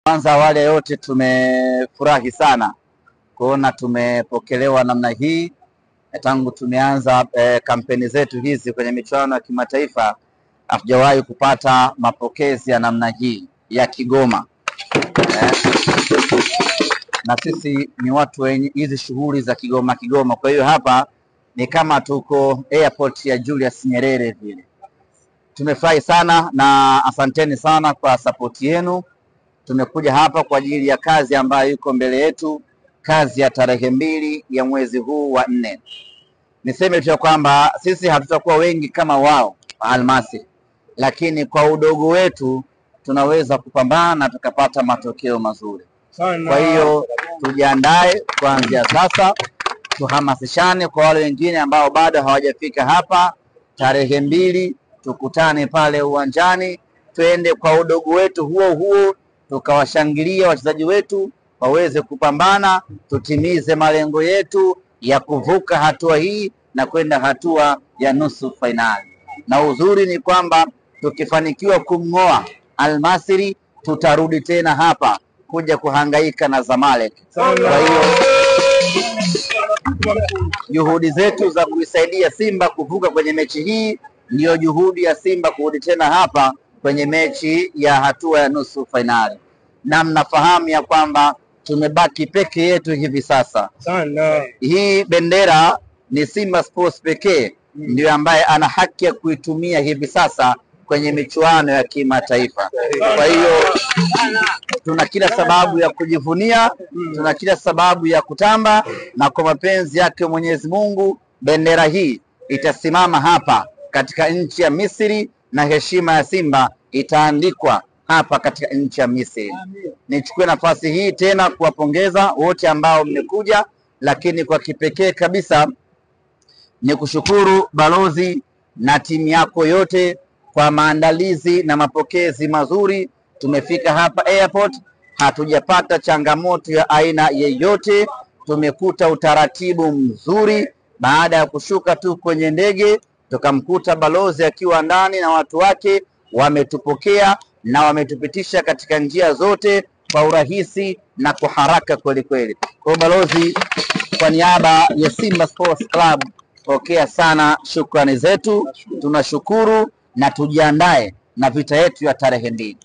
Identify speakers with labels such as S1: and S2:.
S1: Kwanza wale yote tumefurahi sana kuona tumepokelewa namna hii. Tangu tumeanza kampeni zetu hizi kwenye michuano ya kimataifa hatujawahi kupata mapokezi ya namna hii ya Kigoma. Na sisi ni watu wenye hizi shughuli za Kigoma. Kwa hiyo hapa ni kama tuko airport ya Julius Nyerere vile. Tumefurahi sana na asanteni sana kwa support yenu. Tumekuja hapa kwa ajili ya kazi ambayo iko mbele yetu, kazi ya tarehe 2 ya mwezi huu wa 4. Niseme tu kwamba sisi hatutakuwa wengi kama wao Almasi, lakini kwa udogo wetu tunaweza kupambana na tukapata matokeo mazuri. Kwa hiyo tujiandae kuanzia sasa, tuhamasishane kwa wale wengine ambao bado hawajafika hapa. Tarehe 2 tukutane pale uwanjani, twende kwa udogo wetu huo tukawashangilia wachezaji wetu waweze kupambana, tutimize malengo yetu ya kuvuka hatua hii na kwenda hatua ya nusu fainali. Na uzuri ni kwamba tukifanikiwa kumng'oa Al-Masry tutarudi tena hapa kuja kuhangaika na Zamalek. Kwa hiyo juhudi zetu za kuisaidia Simba kuvuka kwenye mechi hii ndiyo juhudi ya Simba kurudi tena hapa kwenye mechi ya hatua ya nusu fainali. Na mnafahamu ya kwamba tumebaki peke yetu hivi sasa. Hii bendera ni Simba Sports pekee ndio ambaye ana haki ya kuitumia hivi sasa kwenye michuano ya kimataifa. Kwa hiyo tuna kila sababu ya kujivunia, tuna kila sababu ya kutamba, na kwa mapenzi yake Mwenyezi Mungu bendera hii itasimama hapa katika nchi ya Misri na heshima ya Simba itaandikwa hapa katika nchi ya Misri. Nichukue nafasi hii tena kuwapongeza wote ambao mmekuja, lakini kwa kipekee kabisa ni kushukuru balozi na timu yako yote kwa maandalizi na mapokezi mazuri. Tumefika hapa airport, hatujapata changamoto ya aina yeyote. Tumekuta utaratibu mzuri. Baada ya kushuka tu kwenye ndege, tukamkuta balozi akiwa ndani na watu wake, wametupokea na wametupitisha katika njia zote kwa urahisi na kwa haraka kweli kweli. Kwa balozi, kwa niaba ya Simba Sports Club, pokea sana shukrani zetu. Tunashukuru na tujiandae na vita yetu ya tarehe 2.